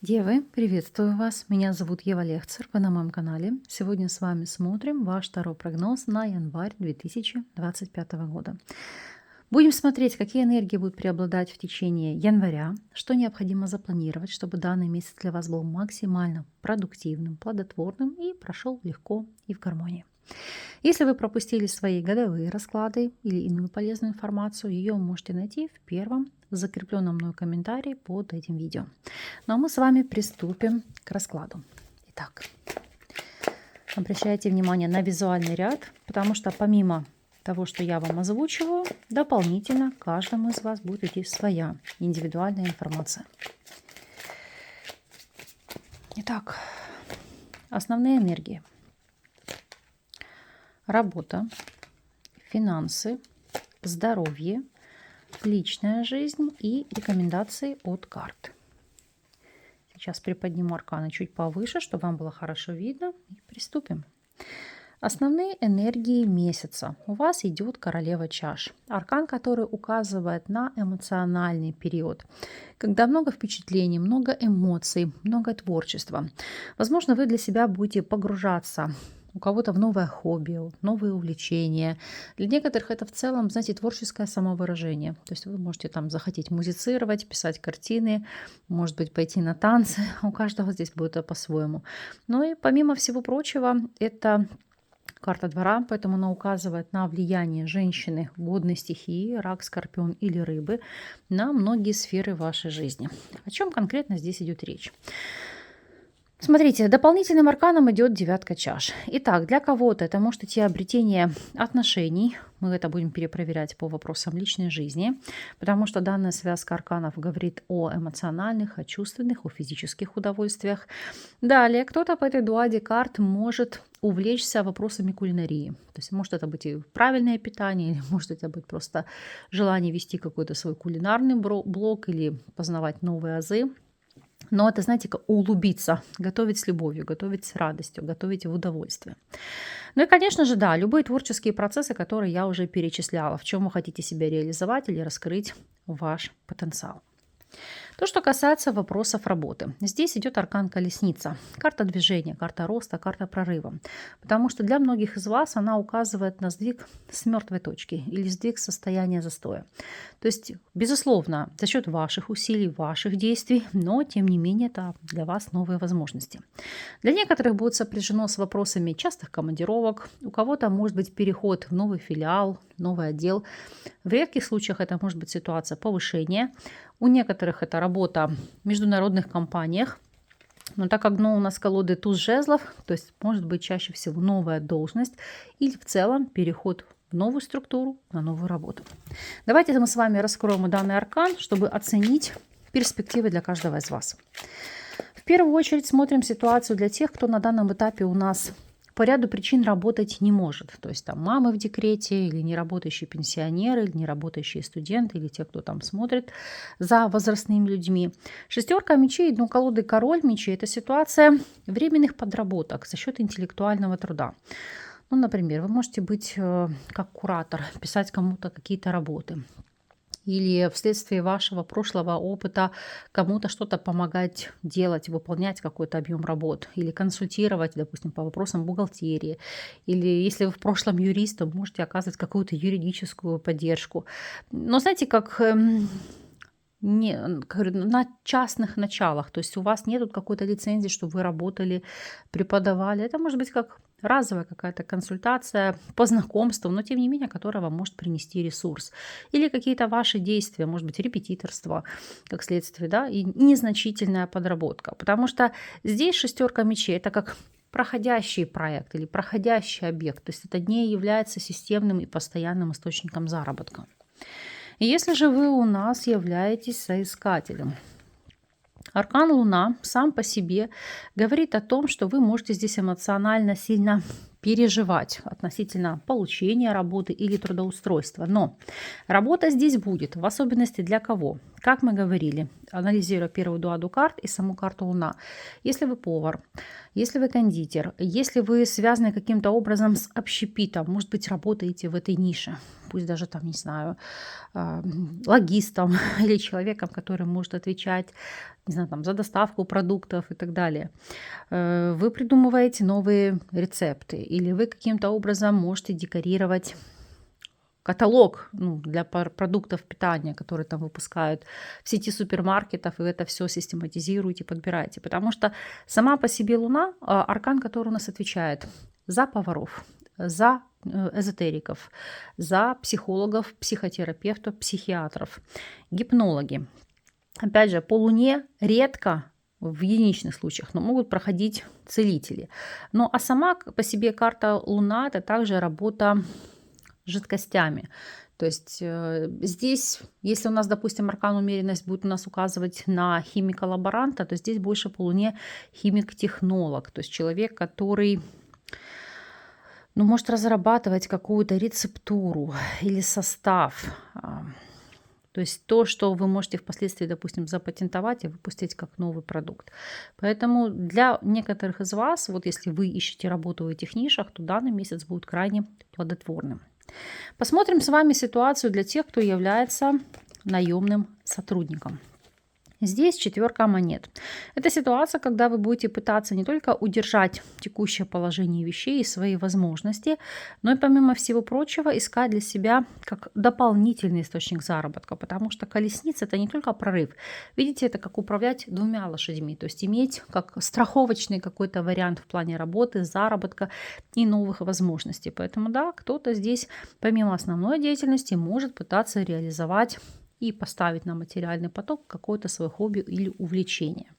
Девы, приветствую вас! Меня зовут Ева Лехцер, вы на моем канале. Сегодня с вами смотрим ваш второй прогноз на январь 2025 года. Будем смотреть, какие энергии будут преобладать в течение января, что необходимо запланировать, чтобы данный месяц для вас был максимально продуктивным, плодотворным и прошел легко и в гармонии. Если вы пропустили свои годовые расклады или иную полезную информацию, ее вы можете найти в первом закрепленном мной комментарии под этим видео. Ну а мы с вами приступим к раскладу. Итак, обращайте внимание на визуальный ряд, потому что помимо того, что я вам озвучиваю, дополнительно каждому из вас будет идти своя индивидуальная информация. Итак, основные энергии. Работа, финансы, здоровье, личная жизнь и рекомендации от карт. Сейчас приподниму арканы чуть повыше, чтобы вам было хорошо видно. И приступим. Основные энергии месяца. У вас идет королева чаш. Аркан, который указывает на эмоциональный период, когда много впечатлений, много эмоций, много творчества. Возможно, вы для себя будете погружаться у кого-то в новое хобби, новые увлечения. Для некоторых это в целом, знаете, творческое самовыражение. То есть вы можете там захотеть музицировать, писать картины, может быть, пойти на танцы. У каждого здесь будет это по-своему. Ну и помимо всего прочего, это карта двора, поэтому она указывает на влияние женщины водной стихии, рак, скорпион или рыбы, на многие сферы вашей жизни. О чем конкретно здесь идет речь? Смотрите, дополнительным арканом идет девятка чаш. Итак, для кого-то это может идти обретение отношений. Мы это будем перепроверять по вопросам личной жизни, потому что данная связка арканов говорит о эмоциональных, о чувственных, о физических удовольствиях. Далее, кто-то по этой дуаде карт может увлечься вопросами кулинарии. То есть может это быть и правильное питание, или может это быть просто желание вести какой-то свой кулинарный блог или познавать новые азы. Но это, знаете, как углубиться, готовить с любовью, готовить с радостью, готовить в удовольствие. Ну и, конечно же, да, любые творческие процессы, которые я уже перечисляла, в чем вы хотите себя реализовать или раскрыть ваш потенциал. То, что касается вопросов работы. Здесь идет аркан колесница. Карта движения, карта роста, карта прорыва. Потому что для многих из вас она указывает на сдвиг с мертвой точки или сдвиг состояния застоя. То есть, безусловно, за счет ваших усилий, ваших действий, но, тем не менее, это для вас новые возможности. Для некоторых будет сопряжено с вопросами частых командировок. У кого-то может быть переход в новый филиал, новый отдел. В редких случаях это может быть ситуация повышения. У некоторых это работа в международных компаниях. Но так как у нас колоды туз жезлов, то есть может быть чаще всего новая должность или в целом переход в новую структуру, на новую работу. Давайте мы с вами раскроем данный аркан, чтобы оценить перспективы для каждого из вас. В первую очередь смотрим ситуацию для тех, кто на данном этапе у нас по ряду причин работать не может. То есть там мамы в декрете, или неработающие пенсионеры, или неработающие студенты, или те, кто там смотрит за возрастными людьми. Шестерка мечей, колоды король мечей – это ситуация временных подработок за счет интеллектуального труда. Например, вы можете быть как куратор, писать кому-то какие-то работы. Или вследствие вашего прошлого опыта кому-то что-то помогать делать, выполнять какой-то объем работ. Или консультировать, допустим, по вопросам бухгалтерии. Или если вы в прошлом юрист, то можете оказывать какую-то юридическую поддержку. Но знаете, как на частных началах. То есть у вас нет какой-то лицензии, что вы работали, преподавали. Это может быть как разовая какая-то консультация по знакомству, но тем не менее, которая вам может принести ресурс. Или какие-то ваши действия, может быть, репетиторство, как следствие, да, и незначительная подработка. Потому что здесь шестерка мечей – это как проходящий проект или проходящий объект. То есть это не является системным и постоянным источником заработка. И если же вы у нас являетесь соискателем, аркан Луна сам по себе говорит о том, что вы можете здесь эмоционально сильно переживать относительно получения работы или трудоустройства. Но работа здесь будет, в особенности для кого? Как мы говорили, анализируя первую дуаду карт и саму карту Луна. Если вы повар, если вы кондитер, если вы связаны каким-то образом с общепитом, может быть, работаете в этой нише, пусть даже там, не знаю, логистом или человеком, который может отвечать, не знаю, там, за доставку продуктов и так далее. Вы придумываете новые рецепты или вы каким-то образом можете декорировать каталог для продуктов питания, которые там выпускают в сети супермаркетов, и вы это все систематизируете, подбираете. Потому что сама по себе Луна, аркан, который у нас отвечает за поваров, за эзотериков, за психологов, психотерапевтов, психиатров, гипнологи. Опять же, по Луне редко, в единичных случаях, но могут проходить целители. Ну а сама по себе карта Луна – это также работа жидкостями. То есть здесь, если у нас, допустим, аркан умеренность будет у нас указывать на химика-лаборанта, то здесь больше по Луне химик-технолог, то есть человек, который может разрабатывать какую-то рецептуру или состав. То есть то, что вы можете впоследствии, допустим, запатентовать и выпустить как новый продукт. Поэтому для некоторых из вас, вот если вы ищете работу в этих нишах, то данный месяц будет крайне плодотворным. Посмотрим с вами ситуацию для тех, кто является наемным сотрудником. Здесь 4 монет. Это ситуация, когда вы будете пытаться не только удержать текущее положение вещей и свои возможности, но и помимо всего прочего искать для себя как дополнительный источник заработка, потому что колесница – это не только прорыв. Видите, это как управлять 2 лошадьми, то есть иметь как страховочный какой-то вариант в плане работы, заработка и новых возможностей. Поэтому да, кто-то здесь помимо основной деятельности может пытаться реализовать и поставить на материальный поток какое-то свое хобби или увлечение.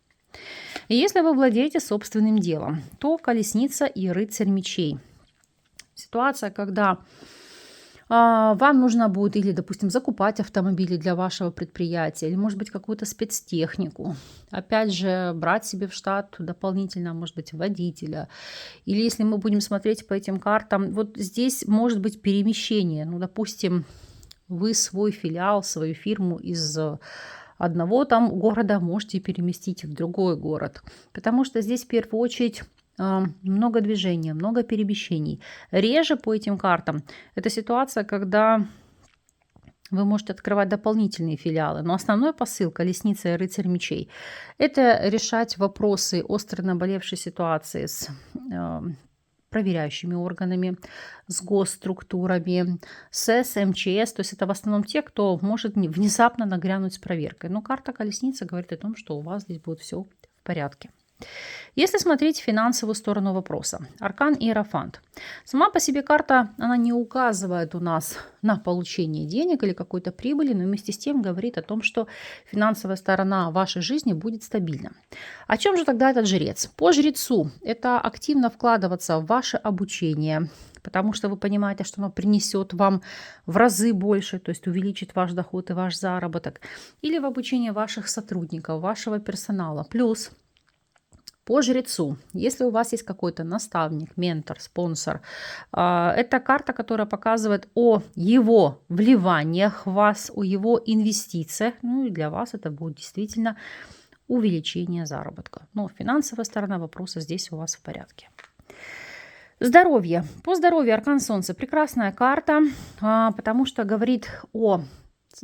И если вы владеете собственным делом, то колесница и рыцарь мечей. Ситуация, когда вам нужно будет или, допустим, закупать автомобили для вашего предприятия, или, может быть, какую-то спецтехнику. Опять же, брать себе в штат дополнительно, может быть, водителя. Или если мы будем смотреть по этим картам, вот здесь может быть перемещение. Допустим, вы свой филиал, свою фирму из одного там города можете переместить в другой город. Потому что здесь в первую очередь много движения, много перемещений. Реже по этим картам это ситуация, когда вы можете открывать дополнительные филиалы. Но основной посыл колесница и рыцарь мечей – это решать вопросы остро наболевшей ситуации с проверяющими органами, с госструктурами, с МЧС. То есть это в основном те, кто может внезапно нагрянуть с проверкой. Но карта колесницы говорит о том, что у вас здесь будет все в порядке. Если смотреть финансовую сторону вопроса, аркан Иерофант. Сама по себе карта, она не указывает у нас на получение денег или какой-то прибыли, но вместе с тем говорит о том, что финансовая сторона вашей жизни будет стабильна. О чем же тогда этот жрец? По жрецу это активно вкладываться в ваше обучение, потому что вы понимаете, что оно принесет вам в разы больше, то есть увеличит ваш доход и ваш заработок, или в обучение ваших сотрудников, вашего персонала. Плюс по жрецу, если у вас есть какой-то наставник, ментор, спонсор, это карта, которая показывает о его вливаниях в вас, о его инвестициях. И для вас это будет действительно увеличение заработка. Но финансовая сторона вопроса здесь у вас в порядке. Здоровье. По здоровью аркан Солнца прекрасная карта, потому что говорит о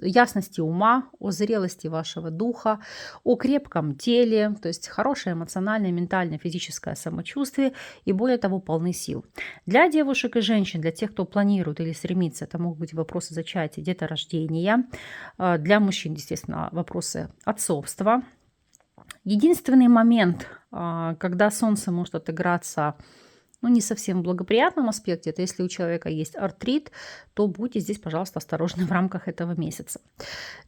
ясности ума, о зрелости вашего духа, о крепком теле, то есть хорошее эмоциональное, ментальное, физическое самочувствие и, более того, полны сил. Для девушек и женщин, для тех, кто планирует или стремится, это могут быть вопросы зачатия, деторождения. Для мужчин, естественно, вопросы отцовства. Единственный момент, когда Солнце может отыграться не совсем в благоприятном аспекте, это если у человека есть артрит, то будьте здесь, пожалуйста, осторожны в рамках этого месяца.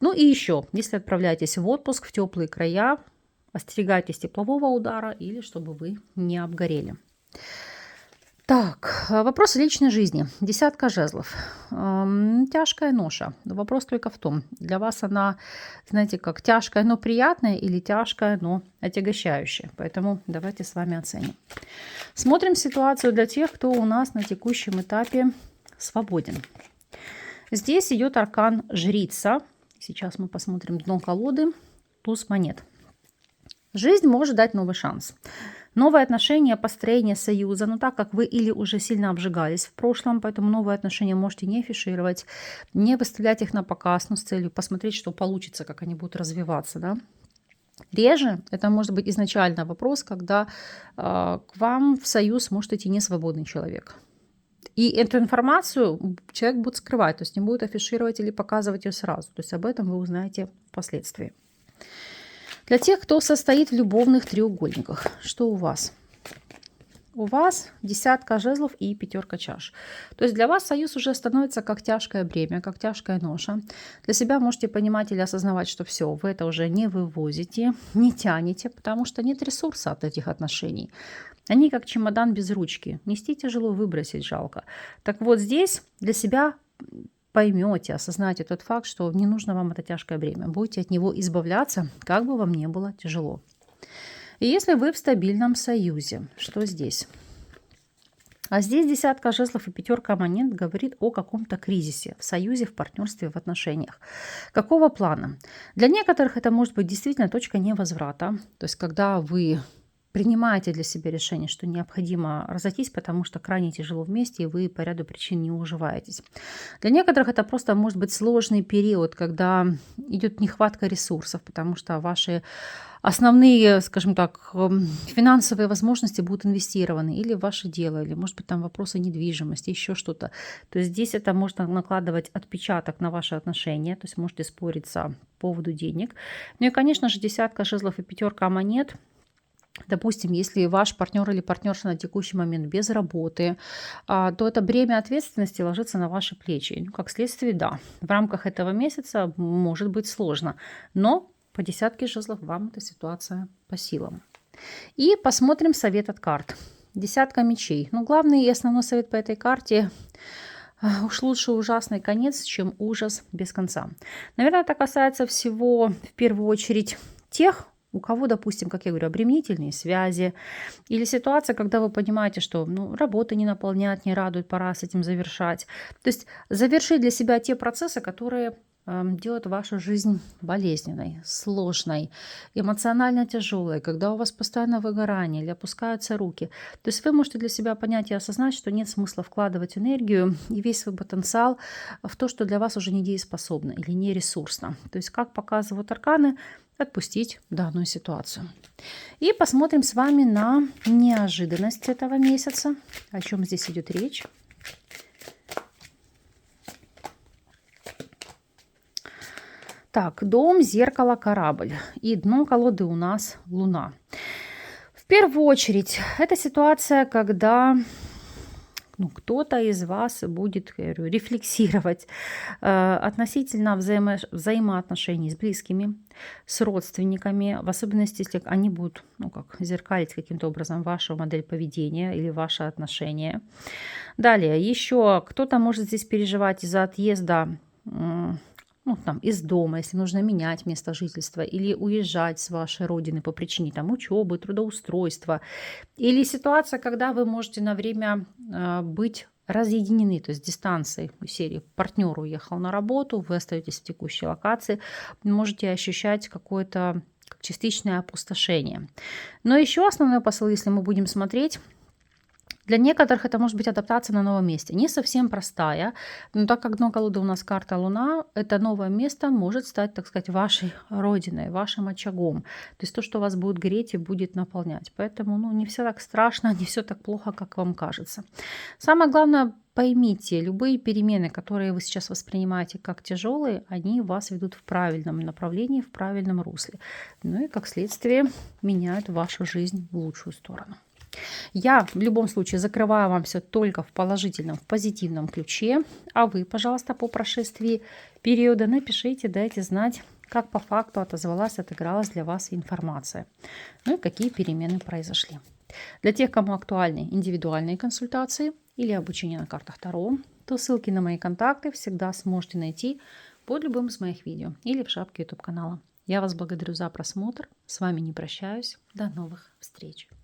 И еще, если отправляетесь в отпуск в теплые края, остерегайтесь теплового удара или чтобы вы не обгорели. Так, вопросы личной жизни. 10 жезлов. Тяжкая ноша. Вопрос только в том, для вас она, знаете, как тяжкая, но приятная или тяжкая, но отягощающая. Поэтому давайте с вами оценим. Смотрим ситуацию для тех, кто у нас на текущем этапе свободен. Здесь идет аркан жрица Сейчас мы посмотрим дно колоды. Туз монет. Жизнь может дать новый шанс. Новые отношения, построение союза, но так как вы или уже сильно обжигались в прошлом, поэтому новые отношения можете не афишировать, не выставлять их на показ, но с целью посмотреть, что получится, как они будут развиваться, да. Реже это может быть изначально вопрос, когда к вам в союз может идти несвободный человек. И эту информацию человек будет скрывать, то есть не будет афишировать или показывать ее сразу. То есть об этом вы узнаете впоследствии. Для тех, кто состоит в любовных треугольниках, что у вас? У вас 10 жезлов и 5 чаш. То есть для вас союз уже становится как тяжкое бремя, как тяжкая ноша. Для себя можете понимать или осознавать, что все, вы это уже не вывозите, не тянете, потому что нет ресурса от этих отношений. Они как чемодан без ручки. Нести тяжело, выбросить жалко. Так вот здесь для себя поймете, осознаете тот факт, что не нужно вам это тяжкое бремя. Будете от него избавляться, как бы вам ни было тяжело. И если вы в стабильном союзе, что здесь? А здесь 10 жезлов и 5 монет говорит о каком-то кризисе в союзе, в партнерстве, в отношениях. Какого плана? Для некоторых это может быть действительно точка невозврата. То есть когда вы принимаете для себя решение, что необходимо разойтись, потому что крайне тяжело вместе, и вы по ряду причин не уживаетесь. Для некоторых это просто может быть сложный период, когда идет нехватка ресурсов, потому что ваши основные, скажем так, финансовые возможности будут инвестированы или в ваше дело, или, может быть, там вопросы недвижимости, еще что-то. То есть здесь это можно накладывать отпечаток на ваши отношения, то есть можете спориться по поводу денег. Ну и, конечно же, 10 жезлов и 5 монет. Допустим, если ваш партнер или партнерша на текущий момент без работы, то это бремя ответственности ложится на ваши плечи. Ну, как следствие, да, в рамках этого месяца может быть сложно, но по 10 жезлов вам эта ситуация по силам. И посмотрим совет от карт. 10 мечей. Ну, главный и основной совет по этой карте – уж лучше ужасный конец, чем ужас без конца. Наверное, это касается всего, в первую очередь, тех, у кого, допустим, как я говорю, обременительные связи или ситуация, когда вы понимаете, что работа не наполняет, не радует, пора с этим завершать. То есть завершить для себя те процессы, которые делают вашу жизнь болезненной, сложной, эмоционально тяжелой, когда у вас постоянно выгорание или опускаются руки. То есть вы можете для себя понять и осознать, что нет смысла вкладывать энергию и весь свой потенциал в то, что для вас уже недееспособно или нересурсно. То есть, как показывают арканы, отпустить данную ситуацию. И посмотрим с вами на неожиданность этого месяца. О чем здесь идет речь. Так, дом, зеркало, корабль. И дно колоды у нас Луна. В первую очередь, это ситуация, когда кто-то из вас будет, я говорю, рефлексировать относительно взаимоотношений с близкими, с родственниками, в особенности, если они будут зеркалить каким-то образом вашу модель поведения или ваши отношения. Далее, еще кто-то может здесь переживать из-за отъезда из дома, если нужно менять место жительства или уезжать с вашей родины по причине учебы, трудоустройства. Или ситуация, когда вы можете на время быть разъединены, то есть дистанцией серии. Партнер уехал на работу, вы остаетесь в текущей локации, можете ощущать какое-то частичное опустошение. Но еще основной посыл, если мы будем смотреть, для некоторых это может быть адаптация на новом месте. Не совсем простая, но так как дно колоды у нас карта Луна, это новое место может стать, так сказать, вашей родиной, вашим очагом. То есть то, что вас будет греть и будет наполнять. Поэтому не все так страшно, не все так плохо, как вам кажется. Самое главное, поймите, любые перемены, которые вы сейчас воспринимаете как тяжелые, они вас ведут в правильном направлении, в правильном русле. Ну и как следствие меняют вашу жизнь в лучшую сторону. Я в любом случае закрываю вам все только в положительном, в позитивном ключе. А вы, пожалуйста, по прошествии периода напишите, дайте знать, как по факту отозвалась, отыгралась для вас информация. Ну и какие перемены произошли. Для тех, кому актуальны индивидуальные консультации или обучение на картах Таро, то ссылки на мои контакты всегда сможете найти под любым из моих видео или в шапке YouTube канала. Я вас благодарю за просмотр. С вами не прощаюсь. До новых встреч.